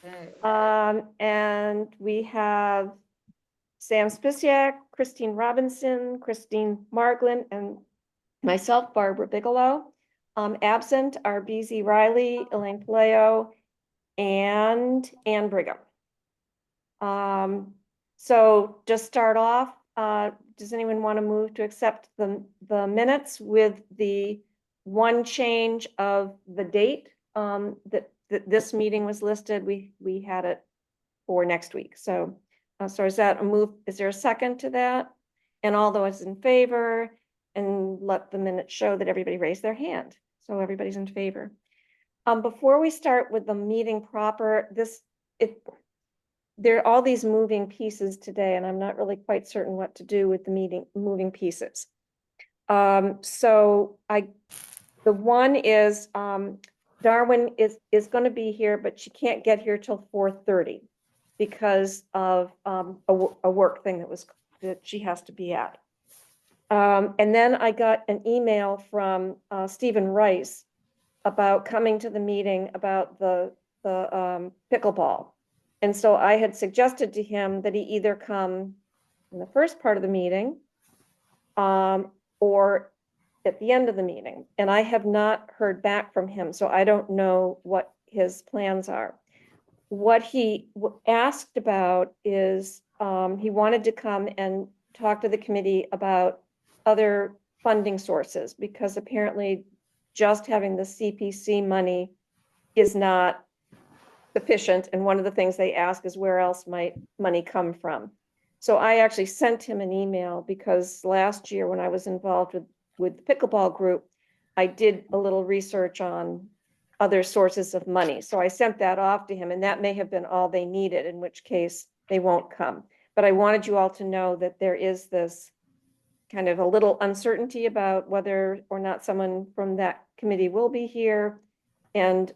Okay. And we have Sam Spisiak, Christine Robinson, Christine Marglin, and myself, Barbara Bigelow. Absent are BZ Riley, Elaine Paleo, and Ann Brigham. So just start off, does anyone want to move to accept the minutes with the one change of the date that this meeting was listed? We had it for next week. So is that a move? Is there a second to that? And all those in favor, and let the minutes show that everybody raised their hand. So everybody's in favor. Before we start with the meeting proper, there are all these moving pieces today, and I'm not really quite certain what to do with the moving pieces. So the one is Darwin is going to be here, but she can't get here till 4:30 because of a work thing that she has to be at. And then I got an email from Stephen Rice about coming to the meeting about the pickleball. And so I had suggested to him that he either come in the first part of the meeting or at the end of the meeting. And I have not heard back from him, so I don't know what his plans are. What he asked about is he wanted to come and talk to the committee about other funding sources, because apparently just having the CPC money is not sufficient. And one of the things they ask is where else might money come from. So I actually sent him an email because last year when I was involved with the pickleball group, I did a little research on other sources of money. So I sent that off to him, and that may have been all they needed, in which case they won't come. But I wanted you all to know that there is this kind of a little uncertainty about whether or not someone from that committee will be here, and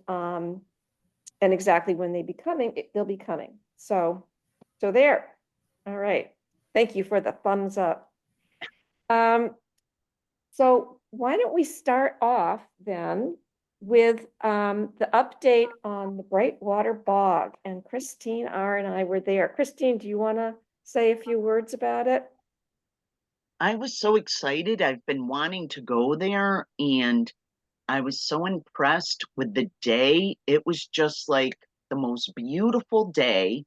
exactly when they'll be coming. So there. All right. Thank you for the thumbs up. So why don't we start off then with the update on the Brightwater Bog, and Christine R. and I were there. Christine, do you want to say a few words about it? I was so excited. I've been wanting to go there, and I was so impressed with the day. It was just like the most beautiful day.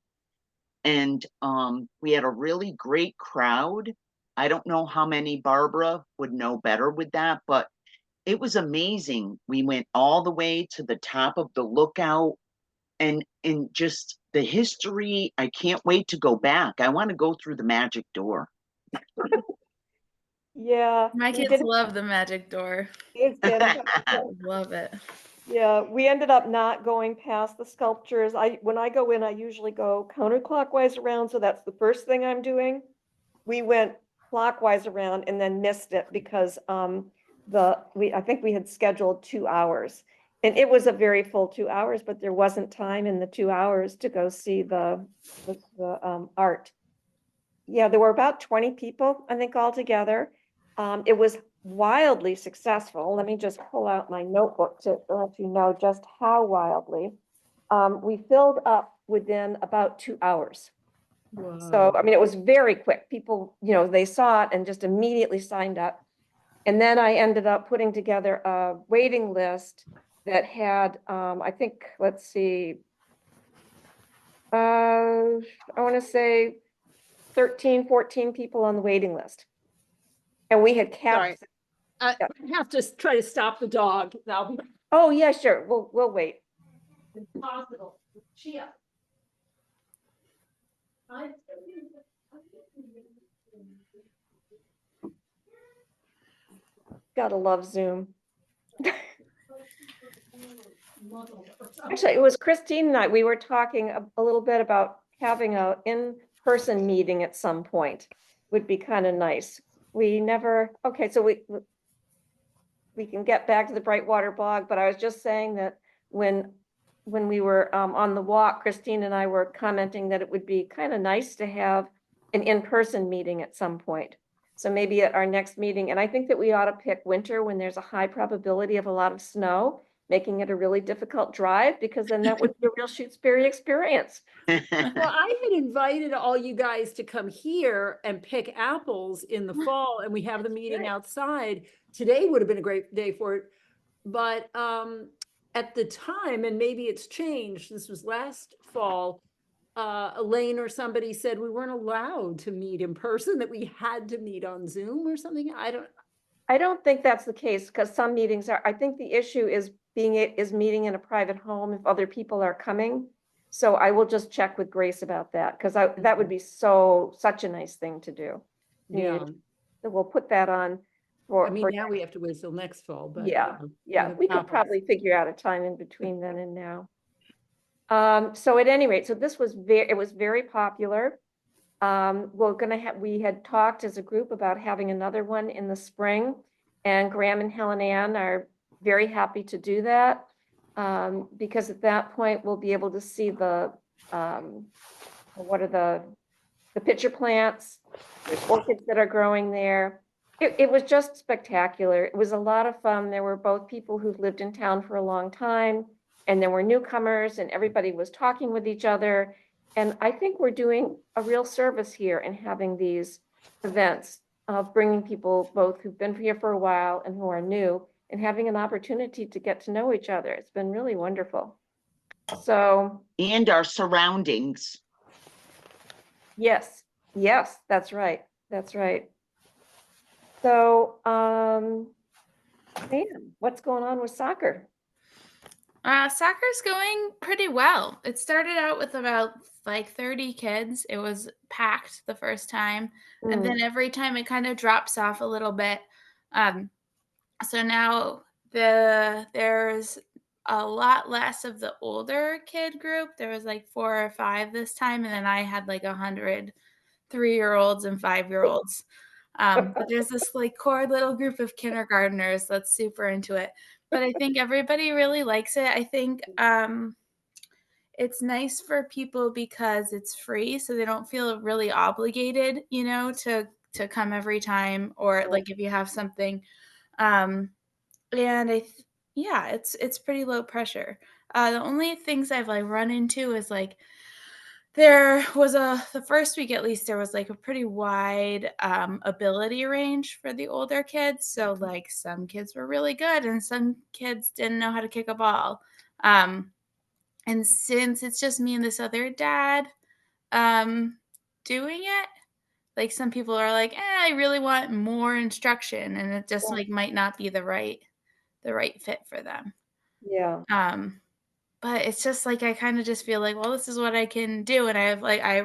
And we had a really great crowd. I don't know how many Barbara would know better with that, but it was amazing. We went all the way to the top of the lookout, and just the history. I can't wait to go back. I want to go through the magic door. Yeah, My kids love the magic door. it's Love it. Yeah, we ended up not going past the sculptures. When I go in, I usually go counterclockwise around, so that's the first thing I'm doing. We went clockwise around and then missed it because I think we had scheduled 2 hours, and it was a very full 2 hours, but there wasn't time in the 2 hours to go see the art. Yeah, there were about 20 people, I think, altogether. It was wildly successful. Let me just pull out my notebook to let you know just how wildly. We filled up within about 2 hours. Whoa. So, I mean, it was very quick. People, they saw it and just immediately signed up. And then I ended up putting together a waiting list that had, I think, let's see, I want to say 13, 14 people on the waiting list. And we had capped. I have to try to stop the dog. Now. Oh, yeah, sure. We'll wait. Impossible. Chia. Gotta love Zoom. Actually, it was Christine and I, we were talking a little bit about having a in-person meeting at some point. Would be kind of nice. Okay, so we can get back to the Brightwater Bog, but I was just saying that when we were on the walk, Christine and I were commenting that it would be kind of nice to have an in-person meeting at some point. So maybe at our next meeting, and I think that we ought to pick winter when there's a high probability of a lot of snow, making it a really difficult drive, because then that would be a real Shutesbury experience. Well, I had invited all you guys to come here and pick apples in the fall, and we have the meeting Right. outside. Today would have been a great day for it. But at the time, and maybe it's changed, this was last fall, Elaine or somebody said we weren't allowed to meet in person, that we had to meet on Zoom or something. I don't think that's the case, because some meetings are, I think the issue is meeting in a private home if other people are coming. So I will just check with Grace about that, because that would be such a nice thing to do. Yeah, So we'll put that on I mean, for, now we have to wait till next fall, but. yeah, you yeah, have we could apples. probably figure out a time in between then and now. So at any rate, so this was it was very popular. We had talked as a group about having another one in the spring, and Graham and Helen Ann are very happy to do that. Because at that point, we'll be able to see what are the pitcher plants, there's orchids that are growing there. It was just spectacular. It was a lot of fun. There were both people who've lived in town for a long time, and there were newcomers, and everybody was talking with each other. And I think we're doing a real service here in having these events of bringing people both who've been here for a while and who are new, and having an opportunity to get to know each other. It's been really wonderful. So And our surroundings. yes, that's right. That's right. So, man, what's going on with soccer? Soccer's going pretty well. It started out with about like 30 kids. It was packed the first time, and then every time it kind of drops off a little bit. Um, so now there's a lot less of the older kid group. There was like 4 or 5 this time, and then I had like 103-year-olds and 5-year-olds. But there's this like core little group of kindergartners that's super into it. But I think everybody really likes it. I think it's nice for people because it's free, so they don't feel really obligated, to come every time, or like if you have something. Um, and yeah, it's pretty low pressure. The only things I've like run into is like the first week at least there was like a pretty wide ability range for the older kids. So like some kids were really good and some kids didn't know how to kick a ball. And since it's just me and this other dad doing it, like some people are like, I really want more instruction, and it just like might not be the right fit for them. Yeah. But it's just like I kind of just feel like, well, this is what I can do. And I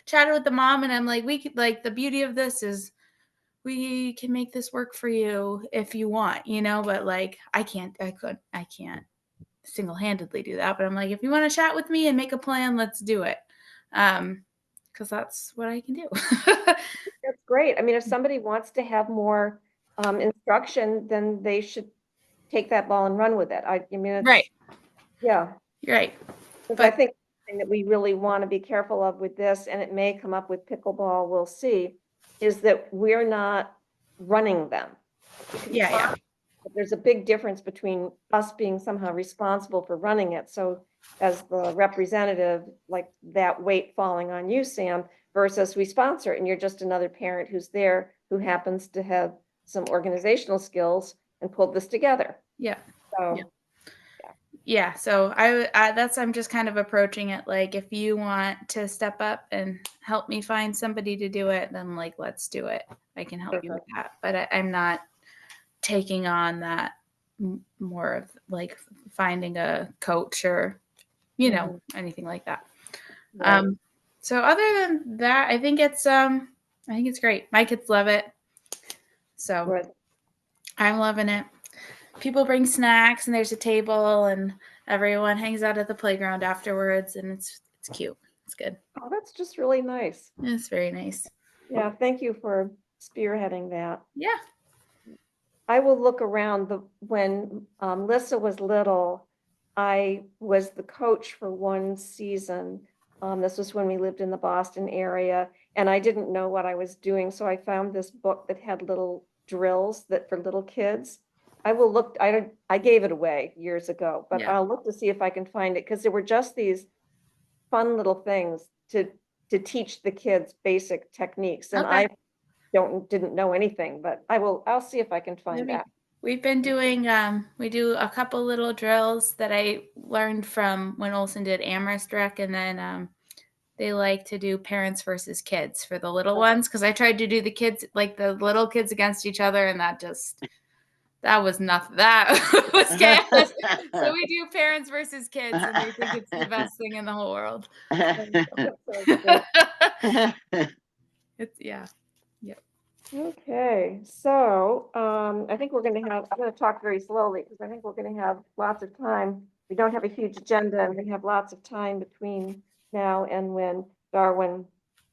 chatted with the mom, and I'm like, we could, like, the beauty of this is we can make this work for you if you want, but like I can't single-handedly do that. But I'm like, if you want to chat with me and make a plan, let's do it. Because that's what I can do. That's great. I mean, if somebody wants to have more instruction, then they should take that ball and run with it. I mean, it's, Right. yeah, You're right. because I But think the thing that we really want to be careful of with this, and it may come up with pickleball, we'll see, is that we're not running them. yeah. But there's a big difference between us being somehow responsible for running it. So as the representative, like that weight falling on you, Sam, versus we sponsor it, and you're just another parent who's there who happens to have some organizational skills and pulled this together. Yeah. So Yeah, so I'm just kind of approaching it like, if you want to step up and help me find somebody to do it, then like let's do it. I can help you with that, but I'm not taking on that more of like finding a coach or anything like that. right. So other than that, I think it's great. My kids love it, so Good. I'm loving it. People bring snacks, and there's a table, and everyone hangs out at the playground afterwards, and it's cute. It's good. Oh, that's just really nice. It's very nice. Yeah, thank you for spearheading that. Yeah. I will look around. When Lissa was little, I was the coach for one season. This was when we lived in the Boston area, and I didn't know what I was doing. So I found this book that had little drills that for little kids. I will look, I gave it away years ago, but Yeah. I'll look to see if I can find it, because there were just these fun little things to teach the kids basic techniques, and Okay. I didn't know anything, but I'll see if I can find Maybe that. we've been doing we do a couple little drills that I learned from when Olson did Amherst Rec, and then they like to do parents versus kids for the little ones, because I tried to do the kids, like the little kids against each other, and that was nothing. That was chaos. So we do parents versus kids, and they think it's the best thing in the whole world. That sounds good. It's yeah. Okay, so I think I'm gonna talk very slowly, because I think we're gonna have lots of time. We don't have a huge agenda, and we have lots of time between now and when Darwin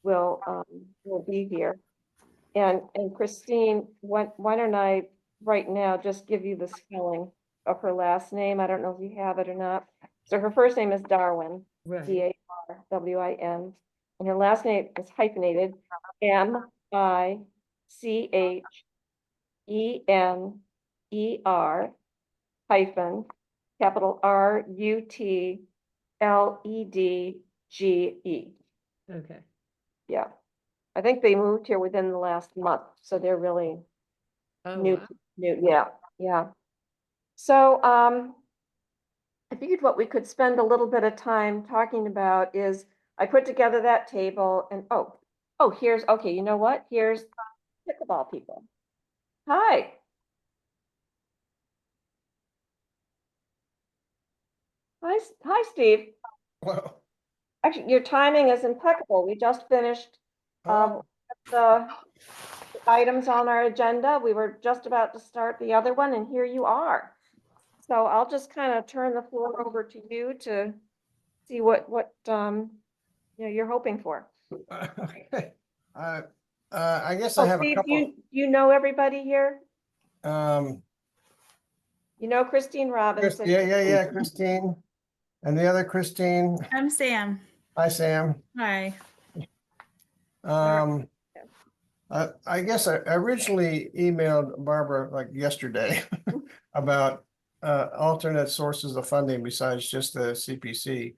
will be here. And Christine, why don't I right now just give you the spelling of her last name? I don't know if you have it or not. So her first name is Darwin, Right. Darwin, and her last name is hyphenated, Michener hyphen capital Rutledge. Okay. Yeah, I think they moved here within the last month, so they're really Oh, new, wow. new, yeah, yeah. So, I figured what we could spend a little bit of time talking about is, I put together that table and, okay, you know what? Here's pickleball people. Hi. Hi, Steve. Well, Actually, your timing is impeccable. We just finished, oh, the items on our agenda. We were just about to start the other one, and here you are. So I'll just kind of turn the floor over to you to see what you're hoping for. okay. Uh, I guess I Oh, have a Steve, couple. you know everybody here? Um, You know Christine Robinson? yeah, Christine, and the other Christine. I'm Sam. Hi, Sam. Hi. Um, I guess I originally emailed Barbara like yesterday about alternate sources of funding besides just the CPC.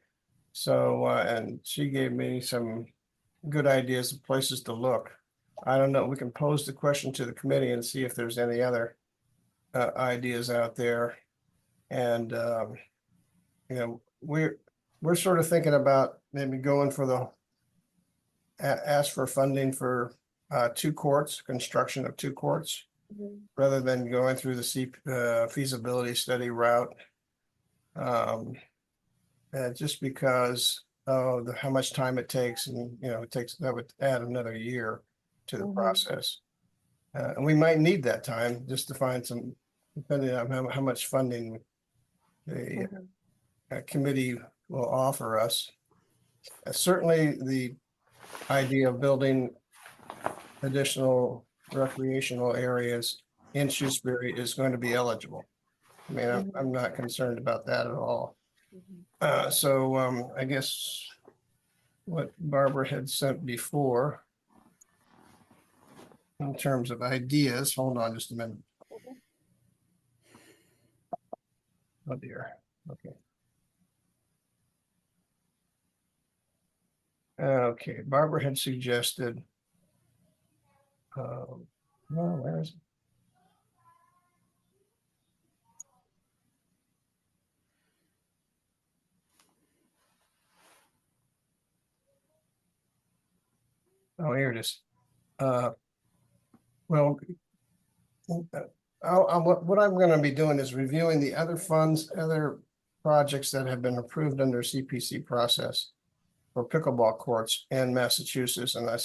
So, and she gave me some good ideas of places to look. I don't know, we can pose the question to the committee and see if there's any other ideas out there. And we're sort of thinking about maybe going for ask for funding for two courts, construction of two courts, Mhm, rather than going through the feasibility study route. Just because of how much time it takes, and that would add another year to the mhm, process. And we might need that time just to find some, depending on how much funding the mhm, committee will offer us. Certainly the idea of building additional recreational areas in Shutesbury is going to be eligible. I mean, I'm not concerned about that at all. mhm. So I guess what Barbara had sent before in terms of ideas, hold on just a minute. Oh dear, okay. Okay, Barbara had suggested, well, where is it? Oh, here it is. Well, what I'm going to be doing is reviewing the other funds, other projects that have been approved under CPC process for pickleball courts in Massachusetts, and I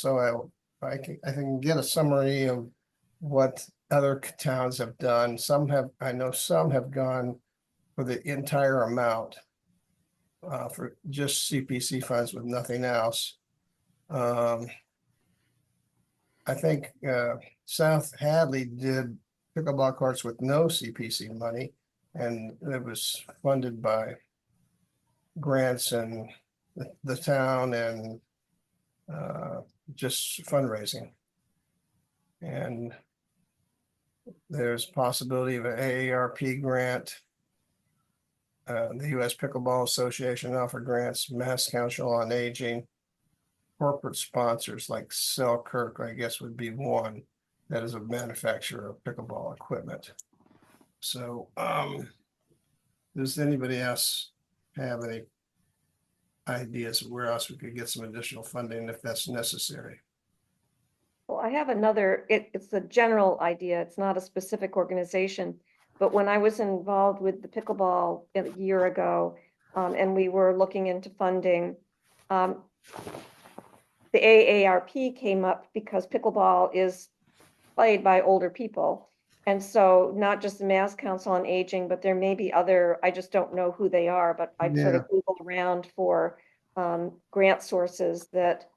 can get a summary of what other towns have done. I know some have gone for the entire amount for just CPC funds with nothing else. I think South Hadley did pickleball courts with no CPC money, and it was funded by grants and the town and just fundraising. And There's possibility of an AARP grant. The US Pickleball Association offered grants, Mass Council on Aging. Corporate sponsors like Selkirk, I guess, would be one that is a manufacturer of pickleball equipment. So, does anybody else have any ideas of where else we could get some additional funding if that's necessary? Well, I have another, it's a general idea. It's not a specific organization. But when I was involved with the pickleball a year ago, and we were looking into funding, the AARP came up because pickleball is played by older people. And so not just the Mass Council on Aging, but there may be other, I just don't know who they are, but I've sort of Googled around for grant sources that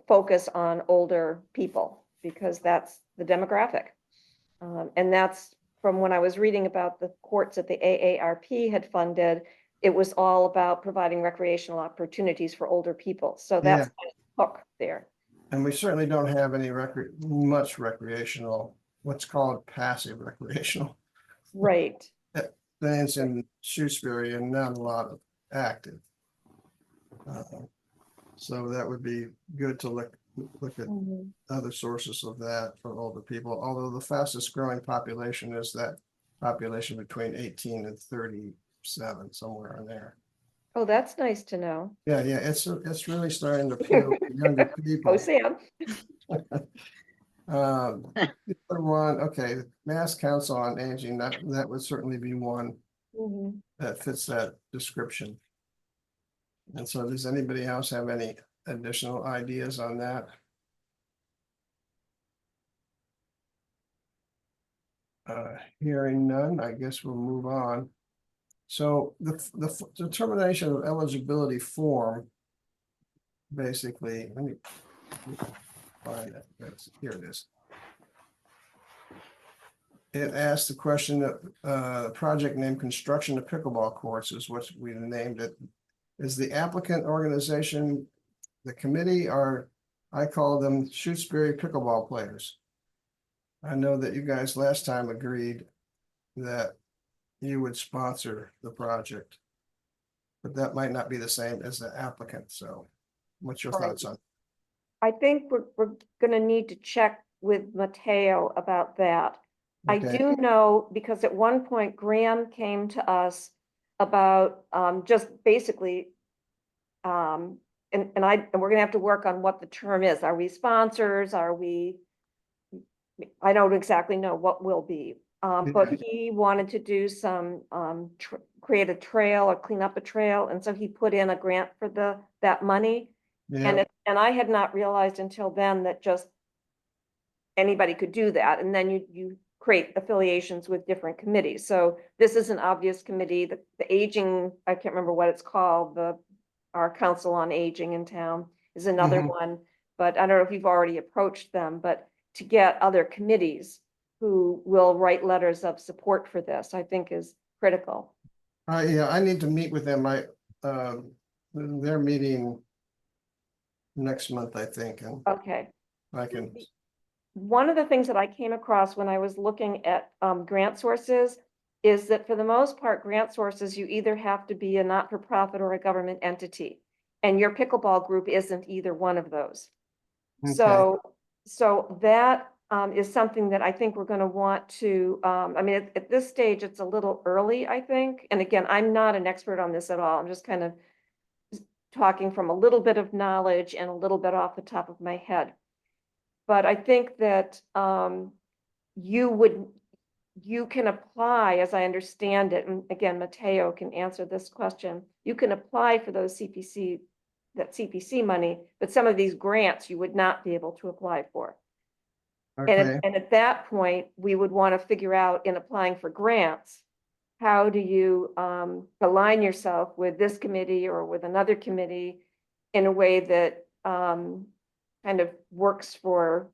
focus on older people, because that's the demographic. And that's from when I was reading about the courts that the AARP had funded, it was all about providing recreational opportunities for older people. So that's the hook there. And we certainly don't have any much recreational, what's called passive recreational Right. things in Shutesbury, and not a lot of active. So that would be good to look at other sources of that for older people, although the fastest growing population is that population between 18 and 37, somewhere in there. Oh, that's nice to know. Yeah, it's really starting to appeal to younger people. Oh, Sam. One, okay, Mass Council on Aging, that would certainly be one that fits that description. And so does anybody else have any additional ideas on that? Hearing none, I guess we'll move on. So the determination of eligibility form, basically, let me find it. Here it is. It asked the question that project name construction of pickleball courts is what we named it. Is the applicant organization the committee, or I call them Shutesbury pickleball players? I know that you guys last time agreed that you would sponsor the project, but that might not be the same as the applicant. So what's your thoughts on? I think we're gonna need to check with Mateo about that. I do know, because at one point Graham came to us about just basically and we're gonna have to work on what the term is. Are we sponsors? Are we? I don't exactly know what will be. But he wanted to do some create a trail or clean up a trail, and so he put in a grant for that money. And I had not realized until then that just anybody could do that, and then you create affiliations with different committees. So this is an obvious committee. The aging, I can't remember what it's called, our Council on Aging in town is another one, but I don't know if you've already approached them, but to get other committees who will write letters of support for this, I think is critical. Yeah, I need to meet with them. They're meeting next month, I think, and okay, I can. One of the things that I came across when I was looking at grant sources is that for the most part, grant sources, you either have to be a not-for-profit or a government entity, and your pickleball group isn't either one of those. So that is something that I think we're going to want to, I mean, at this stage, it's a little early, I think. And again, I'm not an expert on this at all. I'm just kind of talking from a little bit of knowledge and a little bit off the top of my head. But I think that you can apply, as I understand it, and again, Mateo can answer this question, you can apply for those CPC money, but some of these grants you would not be able to apply for. And at that point, we would want to figure out, in applying for grants, how do you align yourself with this committee or with another committee in a way that kind of works for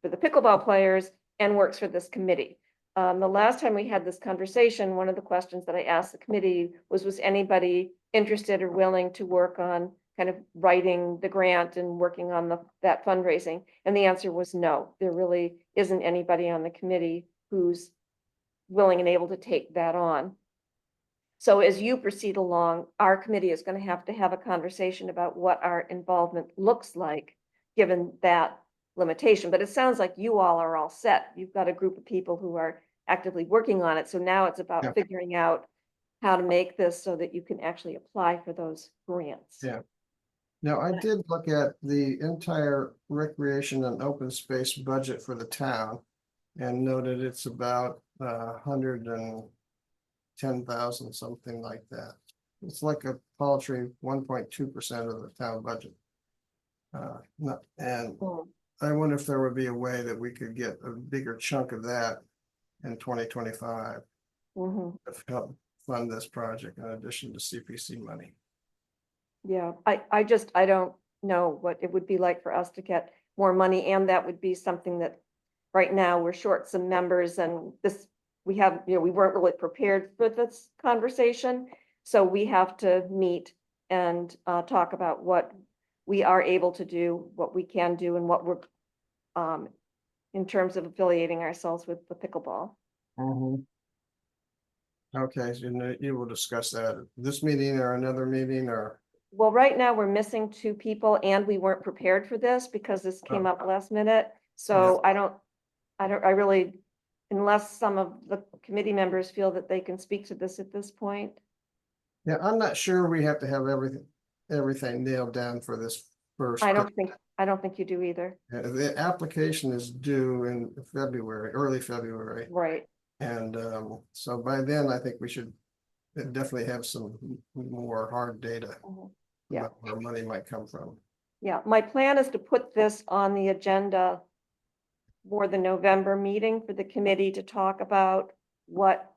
the pickleball players and works for this committee. The last time we had this conversation, one of the questions that I asked the committee was anybody interested or willing to work on kind of writing the grant and working on that fundraising? And the answer was no, there really isn't anybody on the committee who's willing and able to take that on. So as you proceed along, our committee is going to have a conversation about what our involvement looks like, given that limitation. But it sounds like you all are all set. You've got a group of people who are actively working on it. So now it's about Yeah. figuring out how to make this so that you can actually apply for those grants. Yeah. Now, I did look at the entire recreation and open space budget for the town and noted it's about 110,000, something like that. It's like a paltry 1.2% of the town budget. And Mm. I wonder if there would be a way that we could get a bigger chunk of that in 2025 Mhm. to help fund this project in addition to CPC money. Yeah, I don't know what it would be like for us to get more money, and that would be something that right now we're short some members, and we weren't really prepared for this conversation. So we have to meet and talk about what we are able to do, what we can do, and what we're in terms of affiliating ourselves with the pickleball. Okay, so you will discuss that at this meeting or another meeting or? Well, right now we're missing 2 people, and we weren't prepared for this because this came up last minute. So I really, unless some of the committee members feel that they can speak to this at this point. Yeah, I'm not sure we have to have everything nailed down for this first. I don't think you do either. The application is due in February, early February. Right. And so by then, I think we should definitely have some more hard data. Yeah. About where money might come from. Yeah, my plan is to put this on the agenda for the November meeting for the committee to talk about what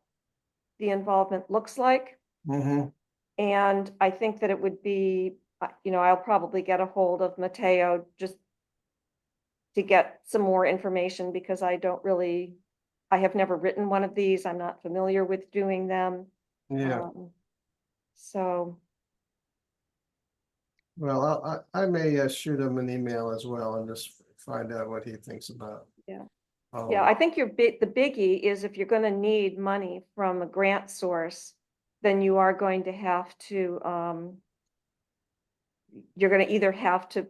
the involvement looks like. And I think that it would be, I'll probably get a hold of Matteo just to get some more information, because I have never written one of these. I'm not familiar with doing them. Yeah. So. Well, I may shoot him an email as well and just find out what he thinks about. Yeah. Yeah, I think the biggie is if you're going to need money from a grant source, then you are going to have to, you're going to either have to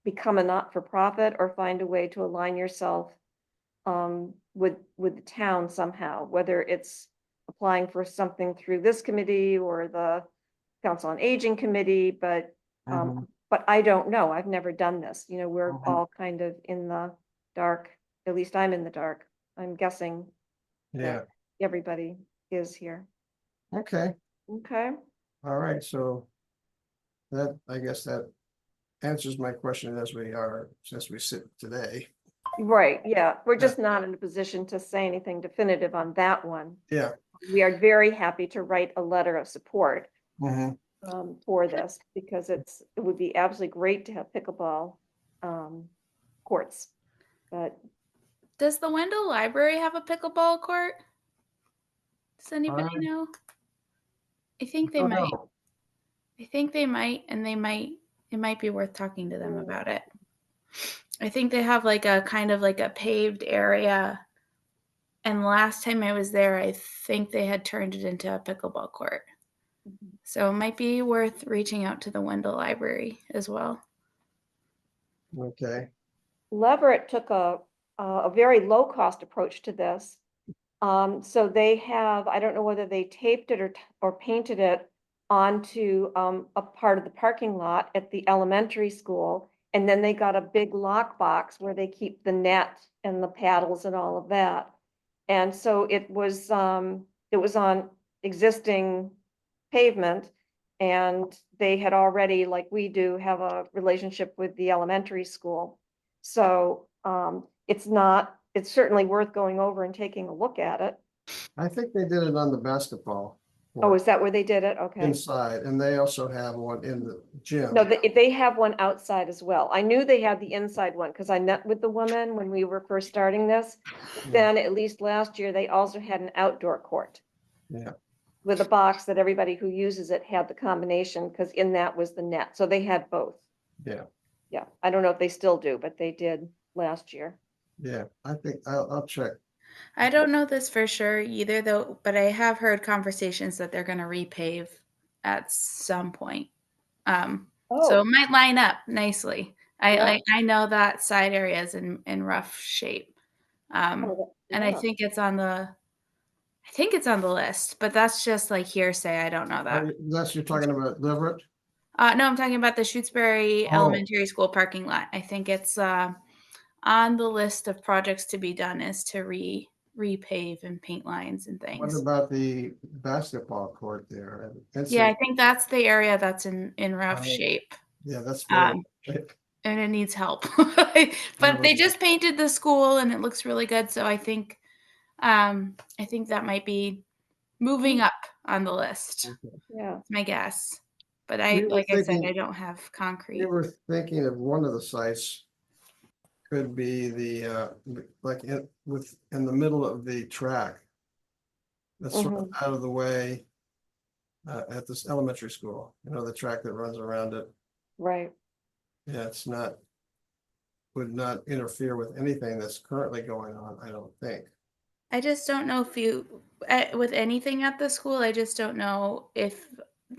become a not-for-profit or find a way to align yourself with the town somehow, whether it's applying for something through this committee or the Council on Aging Committee, but I don't know. I've never done this. We're all kind of in the dark. At least I'm in the dark. I'm guessing that everybody is here. Okay. Okay. All right. So I guess that answers my question since we sit today. Right. Yeah. We're just not in a position to say anything definitive on that one. Yeah. We are very happy to write a letter of support for this, because it would be absolutely great to have pickleball courts. But does the Wendell Library have a pickleball court? Does anybody know? I think they might. Know. I think they might, and it might be worth talking to them about it. I think they have like a kind of like a paved area. And last time I was there, I think they had turned it into a pickleball court. So it might be worth reaching out to the Wendell Library as well. Okay. Leverett took a very low cost approach to this. So they have, I don't know whether they taped it or painted it onto a part of the parking lot at the elementary school. And then they got a big lock box where they keep the net and the paddles and all of that. And so it was on existing pavement, and they had already, like we do, have a relationship with the elementary school. So it's certainly worth going over and taking a look at it. I think they did it on the basketball Oh, is that where they did it? Okay. inside, and they also have one in the gym. No, they have one outside as well. I knew they had the inside one because I met with the woman when we were first starting this. Then at least last year, they also had an outdoor court. Yeah. with a box that everybody who uses it had the combination, because in that was the net. So they had both. Yeah, Yeah, I don't know if they still do, but they did last year. yeah, I think I'll check. I don't know this for sure either, though, but I have heard conversations that they're going to repave at some point. So it Oh, might line up nicely. yeah. I know that side area is in rough shape. Oh, And yeah. I think it's on the list, but that's just like hearsay. I don't know that. You're talking about Leverett? No, I'm talking about the Shutesbury Oh, Elementary School parking lot. I think it's on the list of projects to be done is to repave and paint lines and what things. about the basketball court there? Yeah, I think that's the area that's in rough Oh, shape. yeah, that's very. Um, and it needs help. But they just painted the school and it looks really good. So I think that might be moving up on the list. Yeah. That's my guess. But We were like I said, I thinking, don't have we concrete. were thinking of one of the sites could be the, like in the middle of the track. That's sort of out of the way at this elementary school, the track that runs around it. Right. Yeah, it's not, would not interfere with anything that's currently going on, I don't think. I just don't know if with anything at the school, I just don't know if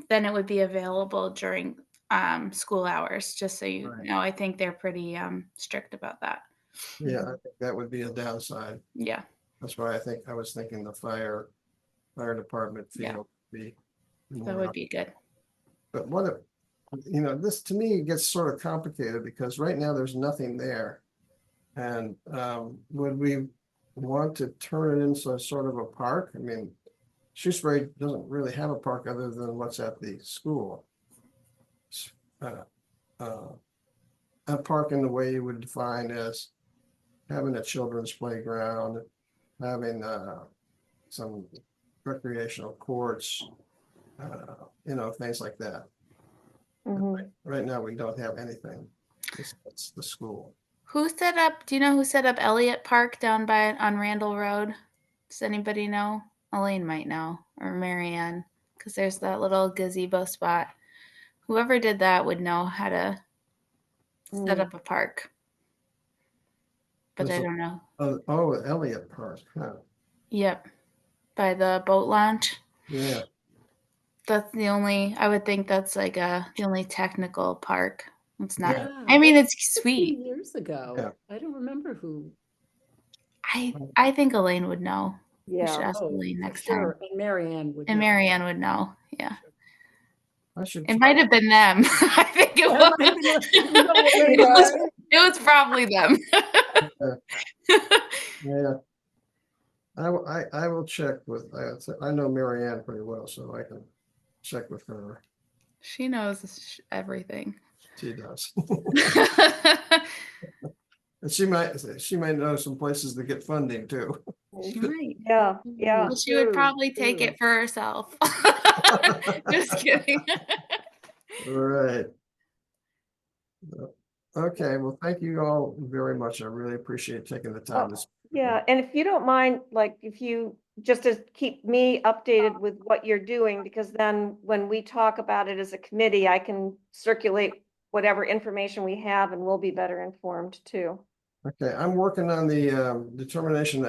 then it would be available during school hours, just so you Right. know. I think they're pretty strict about that. Yeah, I think that would be a downside. Yeah. That's why I was thinking the fire department Yeah. field would be That would be good. But what if, this to me gets sort of complicated because right now there's nothing there. And would we want to turn it into sort of a park? I mean, Shutesbury doesn't really have a park other than what's at the school. Uh, uh, a park in the way you would define as having a children's playground, having some recreational courts, things like that. Mhm. Right now, we don't have anything. It's the school. Who set up? Do you know who set up Elliott Park down on Randall Road? Does anybody know? Elaine might know, or Marianne, because there's that little gazebo spot. Whoever did that would know how to set up a park. But I don't know. Elliott Park. Huh. Yep, by the boat launch. Yeah. That's the only. I would think that's like the only technical park. It's not. Yeah, I mean, that's it's a few sweet. years ago. Yeah. I don't remember who. I think Elaine would know. We should Yeah. ask Elaine For next sure. time. And Marianne would And know. Marianne would know. Yeah. I should. It might have been them. I think it That was. might have been a- no, Elaine, It was, right? it was probably them. Yeah. I will check with, I know Marianne pretty well, so I can check with her. She knows everything. She does. And she might know some places to get funding too. She might. Yeah. Yeah. Well, she would True, probably take true. it for herself. Just kidding. All right. Okay, well, thank you all very much. I really appreciate taking the time to. Yeah, and if you don't mind, like, if you just to keep me updated with what you're doing, because then when we talk about it as a committee, I can circulate whatever information we have and we'll be better informed too. Okay, I'm working on the determination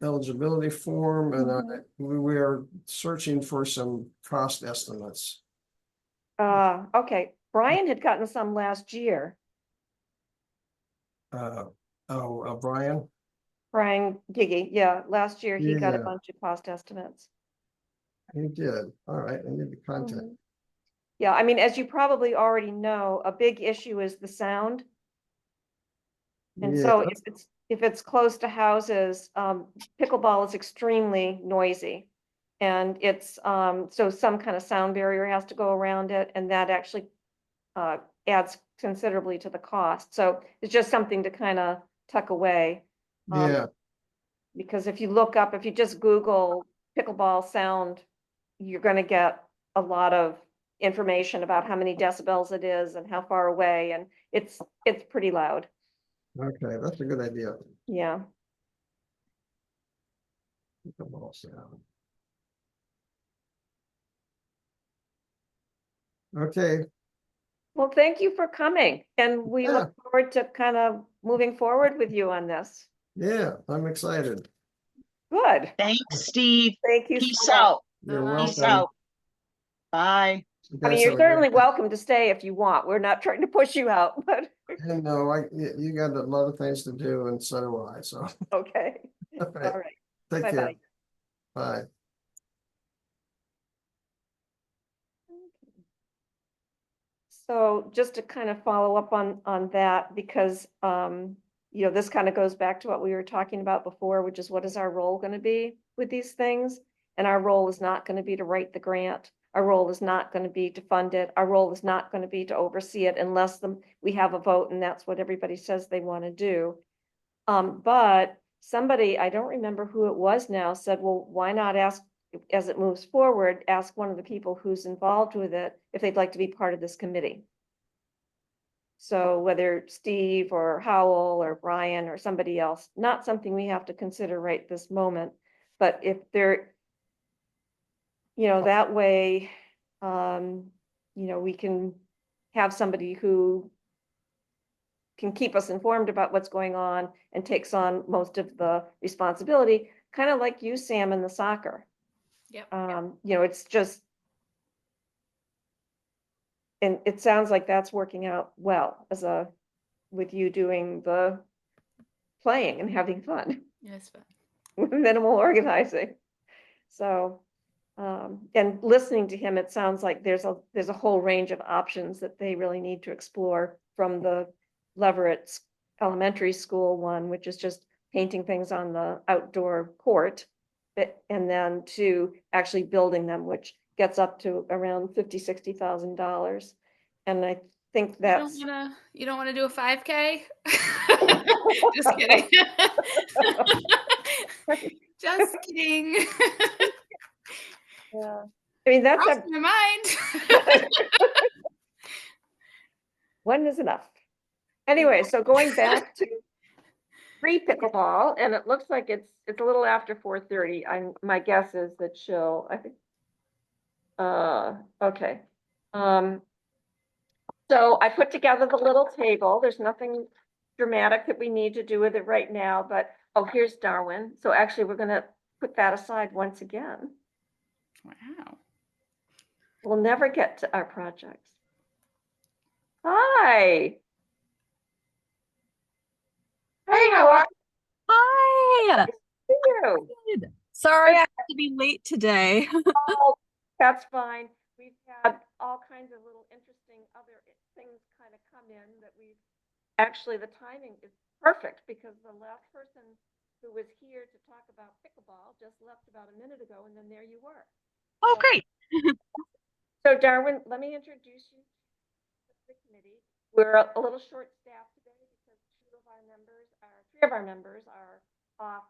eligibility form, and we are searching for some cost estimates. Okay, Brian had gotten some last year. Brian? Brian Giggy, yeah, last year he got a Yeah. bunch of cost estimates. He did. All right, I need to contact. Yeah, I mean, as you probably already know, a big issue is the sound. And Yeah, so if it's close to houses, pickleball is extremely noisy. And it's so some kind of sound barrier has to go around it, and that actually adds considerably to the cost. So it's just something to kind of tuck away. yeah, Because if you just Google pickleball sound, you're going to get a lot of information about how many decibels it is and how far away, and it's pretty loud. okay, that's a good idea. Yeah. Pickleball sound. Okay, Well, thank you for coming, and we Yeah. look forward to kind of moving forward with you on this. yeah, I'm excited. Good. Thanks, Steve. Thank you Peace so much. out. You're Peace welcome. out. Bye. You I mean, guys you're have a great certainly day. welcome to stay if you want. We're not trying to push you out, but No, you got a lot of things to do and so do I, so. okay. All All right, right. take care. Bye-bye. Bye. So just to kind of follow up on that, because this kind of goes back to what we were talking about before, which is what is our role going to be with these things? And our role is not going to be to write the grant. Our role is not going to be to fund it. Our role is not going to be to oversee it unless we have a vote and that's what everybody says they want to do. But somebody, I don't remember who it was now, said, well, why not ask, as it moves forward, ask one of the people who's involved with it if they'd like to be part of this committee. So whether Steve or Howell or Brian or somebody else, not something we have to consider right this moment, but if they're, that way, we can have somebody who can keep us informed about what's going on and takes on most of the responsibility, kind of like you, Sam, in the soccer. Yep. It's just, and it sounds like that's working out well with you doing the playing and having fun Yes, but with minimal organizing. So, and listening to him, it sounds like there's a whole range of options that they really need to explore, from the Leverett Elementary School one, which is just painting things on the outdoor court, and then to actually building them, which gets up to around $50,000-$60,000. And I think that's you don't wanna do a 5K? Just kidding. Just kidding. yeah. I mean, that's Crossed my mind. one is enough. Anyway, so going back to free pickleball, and it looks like it's a little after 4:30. My guess is that I think, okay. So I put together the little table. There's nothing dramatic that we need to do with it right now, but, oh, here's Darwin. So actually, we're gonna put that aside once again. Wow. We'll never get to our projects. Hi. Hey, how are Hi. you? Good. Sorry I have to be late today. Oh, that's fine. We've had all kinds of little interesting other things kind of come in that actually, the timing is perfect because the last person who was here to talk about pickleball just left about a minute ago, and then there you were. Oh, great. So Darwin, let me introduce you to the committee. We're a little short staffed today because three of our members are off,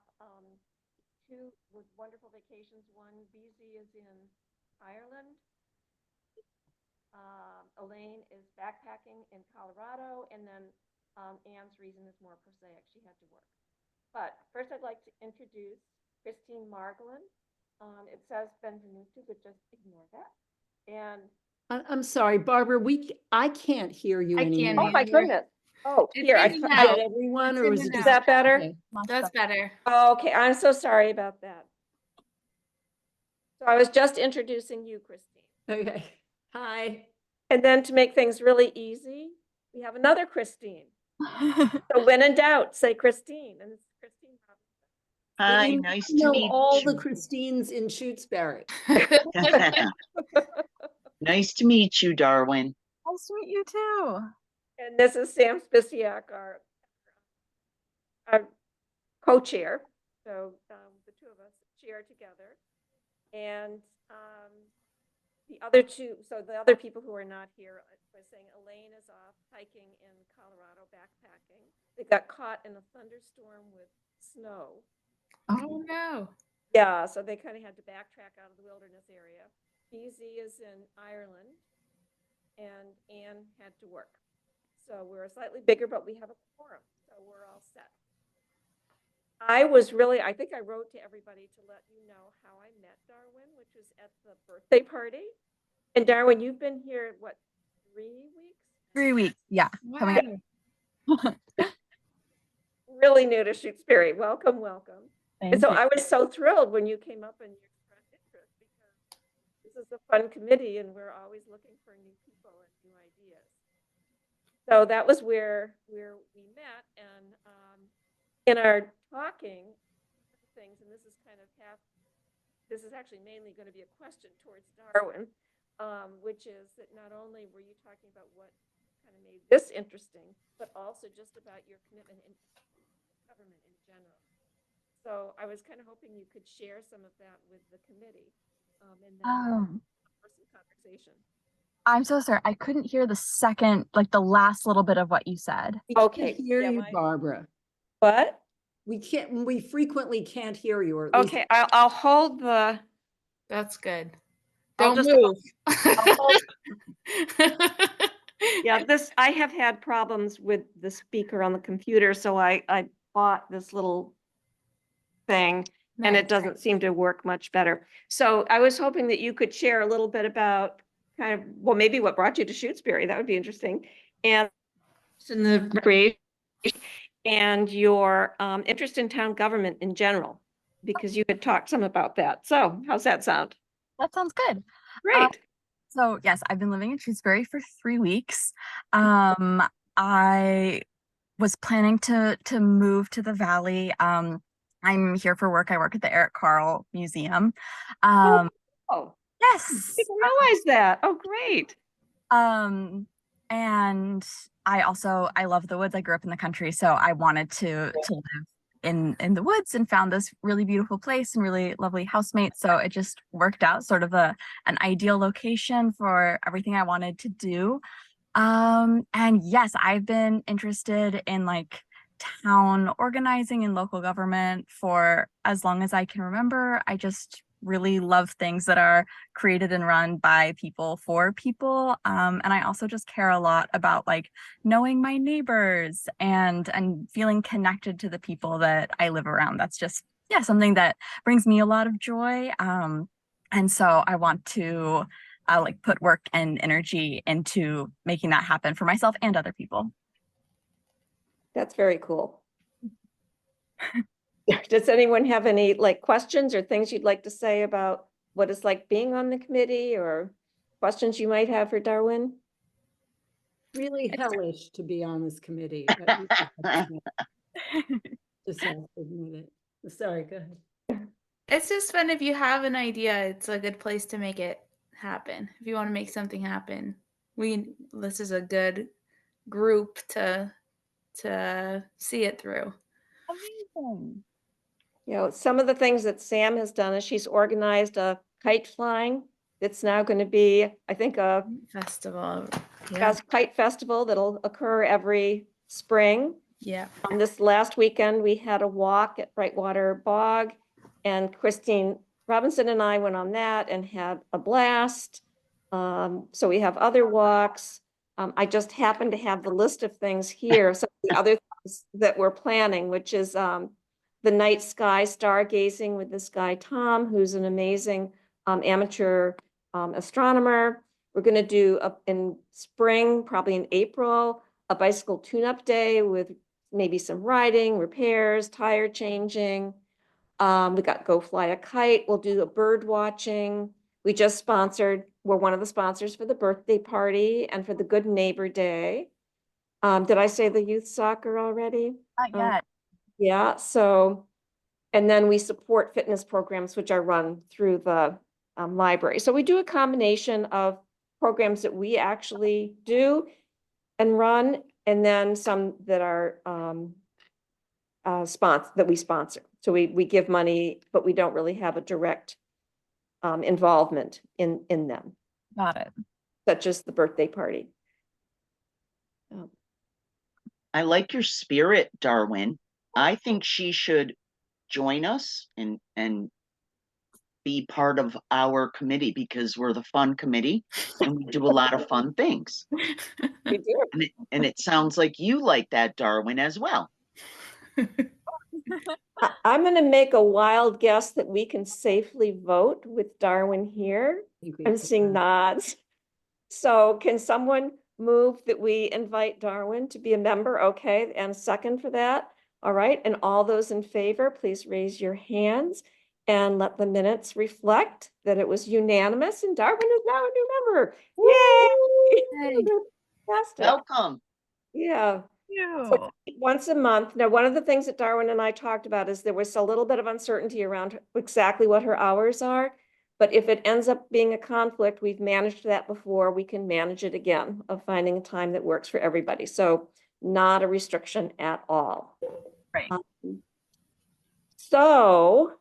two with wonderful vacations. One, BZ, is in Ireland. Elaine is backpacking in Colorado, and then Anne's reason is more prosaic. She had to work. But first, I'd like to introduce Christine Margolin. It says Benvenuto, but just ignore that. And I'm sorry, Barbara, I can't hear you I can't anymore. oh my either. goodness. Oh, It's here, in and Is out. that everyone, or It's is in it and is just? that better? Okay. That's better. Okay, I'm so sorry about that. So I was just introducing you, Christine. Okay. Hi. And then to make things really easy, we have another Christine. So when in doubt, say Christine, and it's Christine Hi, You nice to know meet all the you. Christines in Shutesbury. Nice to meet you, Darwin. Nice to meet you too. And this is Sam Spisiak, our co-chair. So the two of us chair together. And the other people who are not here, I was saying Elaine is off hiking in Colorado, backpacking. They got caught in a thunderstorm with snow. Oh no. Yeah, so they kind of had to backtrack out of the wilderness area. BZ is in Ireland, and Anne had to work. So we're slightly bigger, but we have a quorum, so we're all set. I think I wrote to everybody to let you know how I met Darwin, which was at the birthday party. And Darwin, you've been here, what, 3 weeks? 3 weeks. Yeah. Coming Wow. up. Really new to Shutesbury. Welcome, welcome. And Thank so you. I was so thrilled when you came up and you expressed interest because this is a fun committee and we're always looking for new people and new ideas. So that was where we met, and in our talking things, and this is kind of this is actually mainly going to be a question towards Darwin, which is that not only were you talking about what kind of made this interesting, but also just about your commitment in government in general. So I was kind of hoping you could share some of that with the committee, and then for some conversation. I'm so sorry. I couldn't hear the second, like the last little bit of what you said. We can't Okay, hear yeah, you, Barbara. What? We frequently can't hear you, or at least Okay, I'll hold the. That's good. I'll Don't just move. I'll hold. Yeah, I have had problems with the speaker on the computer, so I bought this little thing, and it Nice. doesn't seem to work much better. So I was hoping that you could share a little bit about kind of, well, maybe what brought you to Shutesbury. That would be interesting. And in the recreation and your interest in town government in general, because you had talked some about that. So how's that sound? That sounds good. Great. So yes, I've been living in Shutesbury for 3 weeks. I was planning to move to the Valley. I'm here for work. I work at the Eric Carle Museum. Oh, Yes. didn't realize that. Oh, great. And I love the woods. I grew up in the country, so I wanted to live in the woods, and found this really beautiful place and really lovely housemates. So it just worked out, sort of an ideal location for everything I wanted to do. And yes, I've been interested in like town organizing and local government for as long as I can remember. I just really love things that are created and run by people for people. And I also just care a lot about like knowing my neighbors and feeling connected to the people that I live around. That's just, yeah, something that brings me a lot of joy. And so I want to like put work and energy into making that happen for myself and other people. That's very cool. Does anyone have any like questions or things you'd like to say about what it's like being on the committee, or questions you might have for Darwin? really hellish to be on this committee. But just have to admit it. Sorry, go ahead. It's just fun if you have an idea. It's a good place to make it happen. If you want to make something happen, this is a good group to see it through. Amazing. You know, some of the things that Sam has done is she's organized a kite flying. It's now going to be, I think, a Festival. Yeah. kite festival that'll occur every spring. Yeah. On this last weekend, we had a walk at Brightwater Bog, and Christine Robinson and I went on that and had a blast. So we have other walks. I just happen to have the list of things here. Some of the other things that we're planning, which is the night sky stargazing with this guy, Tom, who's an amazing amateur astronomer. We're going to do in spring, probably in April, a bicycle tune-up day with maybe some riding, repairs, tire changing. We got Go Fly a Kite. We'll do a bird watching. We're one of the sponsors for the birthday party and for the Good Neighbor Day. Did I say the youth soccer already? Not yet. Yeah, so, and then we support fitness programs, which are run through the library. So we do a combination of programs that we actually do and run, and then some that are that we sponsor. So we give money, but we don't really have a direct involvement in them, Got it. such as the birthday party. I like your spirit, Darwin. I think she should join us and be part of our committee, because we're the fun committee and we do a lot of fun things. We do. And it sounds like you like that, Darwin, as well. I'm going to make a wild guess that we can safely vote with Darwin here. I think we I'm can. seeing nods. So can someone move that we invite Darwin to be a member? Okay, and second for that. All right, and all those in favor, please raise your hands and let the minutes reflect that it was unanimous and Darwin is now a new member. Yay! Yay. Fantastic. Welcome. Yeah. You. Once a month. Now, one of the things that Darwin and I talked about is there was a little bit of uncertainty around exactly what her hours are. But if it ends up being a conflict, we've managed that before, we can manage it again of finding a time that works for everybody. So not a restriction at all. Right. So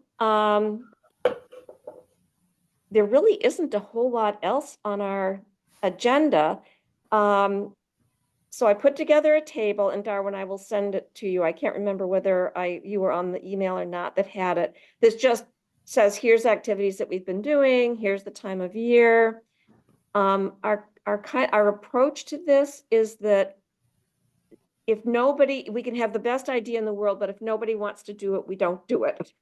there really isn't a whole lot else on our agenda. So I put together a table, and Darwin, I will send it to you. I can't remember whether you were on the email or not that had it. This just says, here's activities that we've been doing. Here's the time of year. Our approach to this is that if nobody, we can have the best idea in the world, but if nobody wants to do it, we don't do it.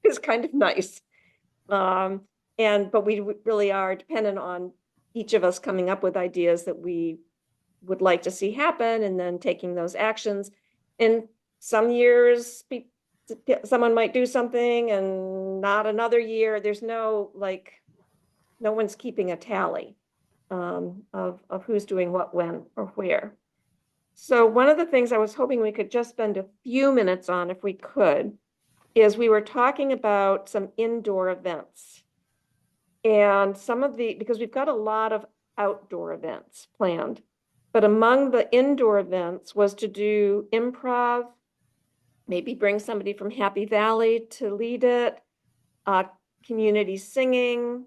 It's kind of nice. But we really are dependent on each of us coming up with ideas that we would like to see happen and then taking those actions. In some years, someone might do something and not another year. There's no one's keeping a tally of who's doing what, when, or where. So one of the things I was hoping we could just spend a few minutes on, if we could, is we were talking about some indoor events. And because we've got a lot of outdoor events planned, but among the indoor events was to do improv, maybe bring somebody from Happy Valley to lead it, community singing.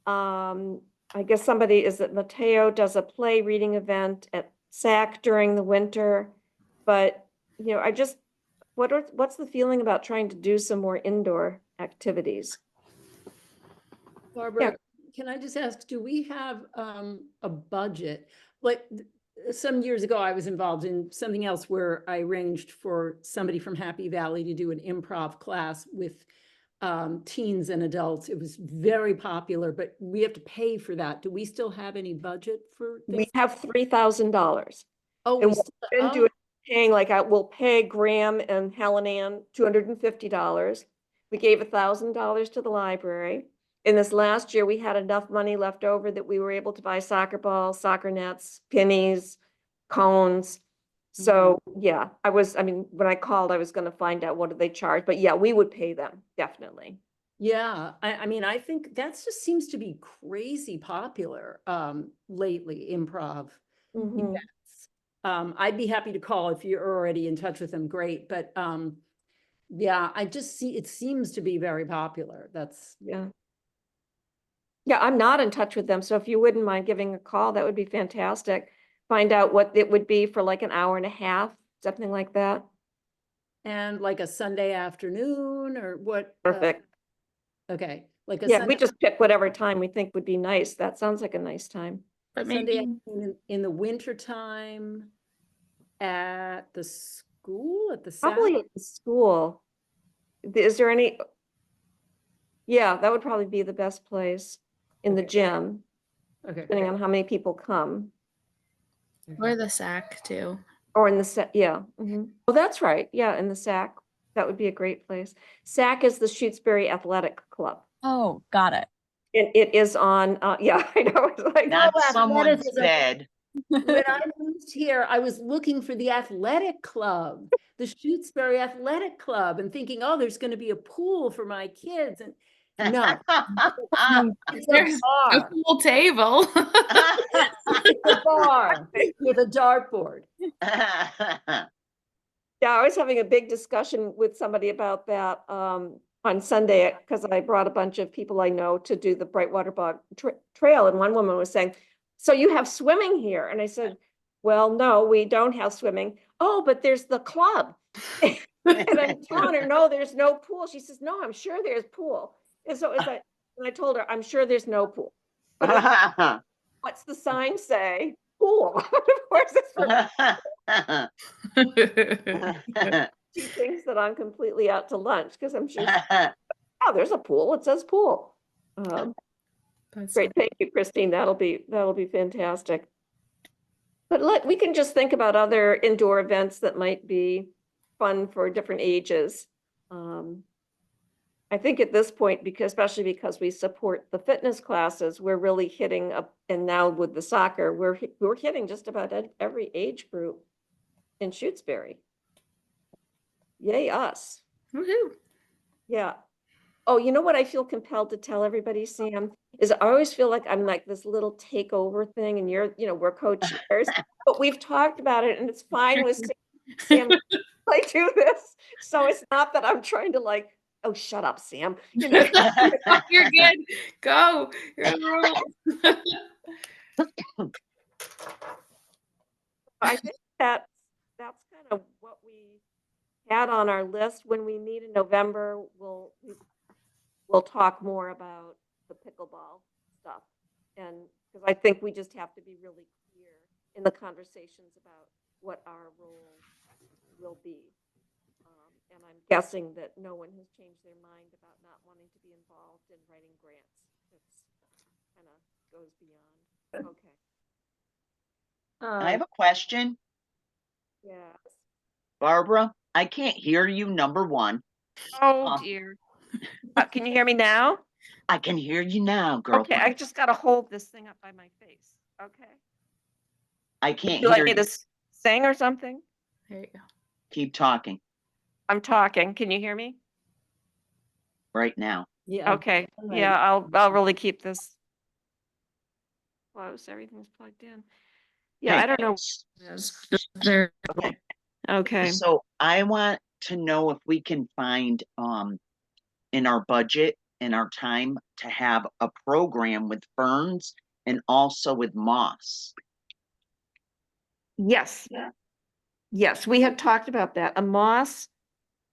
I guess Mateo does a play reading event at SAC during the winter. But, what's the feeling about trying to do some more indoor activities? Barbara, can I just ask, do we have a budget? Like some years ago, I was involved in something else where I arranged for somebody from Happy Valley to do an improv class with teens and adults. It was very popular, but we have to pay for that. Do we still have any budget for things? We have $3,000. Oh, and we'll do it paying we'll pay Graham and Helen Ann $250. We gave $1,000 to the library. In this last year, we had enough money left over that we were able to buy soccer balls, soccer nets, pennies, cones. So yeah, when I called, I was going to find out what do they charge, but yeah, we would pay them, definitely. Yeah, I think that just seems to be crazy popular lately, improv events. I'd be happy to call if you're already in touch with them, great. But yeah, I just see it seems to be very popular. Yeah, I'm not in touch with them. So if you wouldn't mind giving a call, that would be fantastic. Find out what it would be for like an hour and a half, something like that. And like a Sunday afternoon or what? Perfect. Okay. Like a Yeah, Sunday, we just pick whatever time we think would be nice. That sounds like a nice time. But Sunday maybe in the winter time at the school, at the Probably SAC? at the school. Is there any? Yeah, that would probably be the best place in the gym, Okay. depending on how many people come. or the sack too. Or in the SAC, yeah. Oh, that's right. Yeah, in the SAC. That would be a great place. SAC is the Shutesbury Athletic Club. Oh, got it. It is on, yeah, I know. It's like, Not Oh, someone's athleticism. bed. When I moved here, I was looking for the athletic club, the Shutesbury Athletic Club, and thinking, oh, there's going to be a pool for my kids. And no, it's There's a a bar. pool table. It's a bar with a dartboard. yeah, I was having a big discussion with somebody about that on Sunday, because I brought a bunch of people I know to do the Brightwater Bog Trail. And one woman was saying, so you have swimming here? And I said, well, no, we don't have swimming. Oh, but there's the club. And I'm telling her, no, there's no pool. She says, no, I'm sure there's pool. And so and I told her, I'm sure there's no pool. But what's the sign say? Pool. Of course, it's for she thinks that I'm completely out to lunch because I'm sure, oh, there's a pool. It says pool. That's Great, thank you, Christine. That'll be fantastic. But we can just think about other indoor events that might be fun for different ages. I think at this point, especially because we support the fitness classes, we're really hitting up, and now with the soccer, we're hitting just about every age group in Shutesbury. Yay, us. Woohoo. Yeah. Oh, you know what I feel compelled to tell everybody, Sam, is I always feel like I'm like this little takeover thing and we're co-chairs, but we've talked about it and it's fine with Sam. I do this. So it's not that I'm trying to like, oh, shut up, Sam. You know, You're good. Go. You're the rule. I think that's kind of what we had on our list. When we meet in November, we'll talk more about the pickleball stuff. And because I think we just have to be really clear in the conversations about what our role will be. And I'm guessing that no one has changed their mind about not wanting to be involved in writing grants. It's kind of goes beyond. Okay. I have a question. Yes. Barbara, I can't hear you, number one. Oh, dear. Can you hear me now? I can hear you now, Okay, girlfriend. I just got to hold this thing up by my face. Okay. I can't You like hear me you. to sing or something? There you go. Keep talking I'm talking. Can you hear me? right now. Yeah. Okay. All right. Yeah, I'll really keep this close. Everything's plugged in. Yeah, Hey, I don't know. Okay. Okay. So I want to know if we can find in our budget, in our time, to have a program with ferns and also with moss. Yes. Yes, we had talked about that. A moss,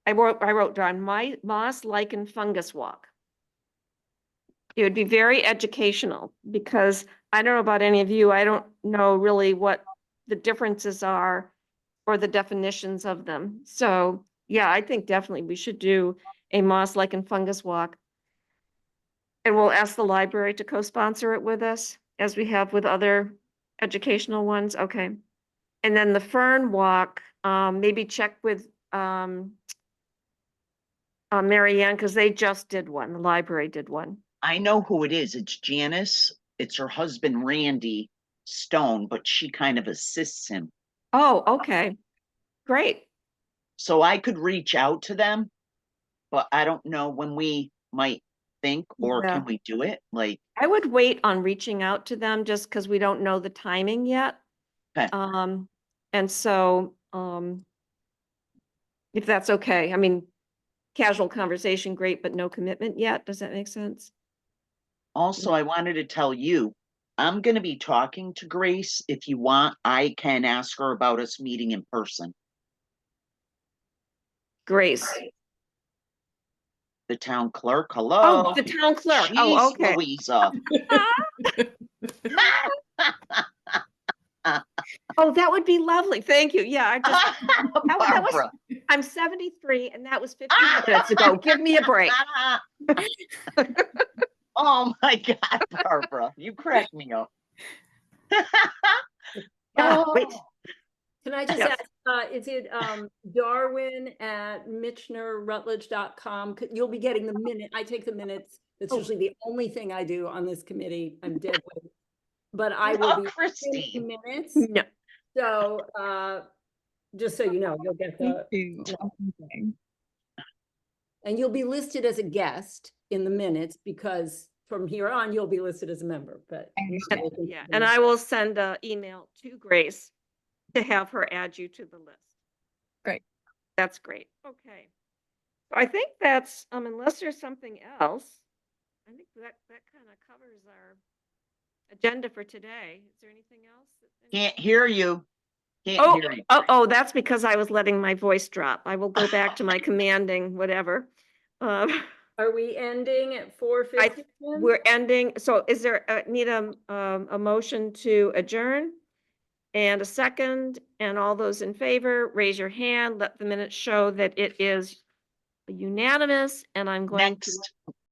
I wrote down my moss lichen fungus walk. It would be very educational because I don't know about any of you. I don't know really what the differences are or the definitions of them. So yeah, I think definitely we should do a moss lichen fungus walk. And we'll ask the library to co-sponsor it with us as we have with other educational ones. Okay. And then the fern walk, maybe check with Mary Ann, because they just did one. The library did one. I know who it is. It's Janice. It's her husband, Randy Stone, but she kind of assists him. Oh, okay. Great. So I could reach out to them, but I don't know when we might think, or Yeah. can we do it? Like, I would wait on reaching out to them just because we don't know the timing yet. okay. And so, if that's okay, I mean, casual conversation, great, but no commitment yet. Does that make sense? Also, I wanted to tell you, I'm going to be talking to Grace. If you want, I can ask her about us meeting in person. Grace. The town clerk, hello. Oh, the town clerk. Oh, Jeez, okay. Louisa. Oh, that would be lovely. Thank you. Yeah, I just, that was, Barbara. I'm 73 and that was 15 minutes ago. Give me a break. Oh my God, Barbara, you cracked me up. Yeah, wait. Can I just Yes. ask, is it Darwin@MitchenerRutledge.com? You'll be getting the minute. I take the minutes. That's Oh. usually the only thing I do on this committee. I'm dead weight. But I will be Christine. taking minutes. No. So just so you know, you'll get the, and you'll be listed as a guest in the minutes because from here on, you'll be listed as a member, but. Yeah, and I will send an email to Grace to have her add you to the list. Great. That's great. Okay. So I think that's, unless there's something else, I think that kind of covers our agenda for today. Is there anything else? Can't hear you. Can't Oh, hear you. oh, that's because I was letting my voice drop. I will go back to my commanding whatever. Are we ending at 4:50? We're ending. So is there, need a motion to adjourn? And a second, and all those in favor, raise your hand. Let the minutes show that it is unanimous, and I'm going to. Next,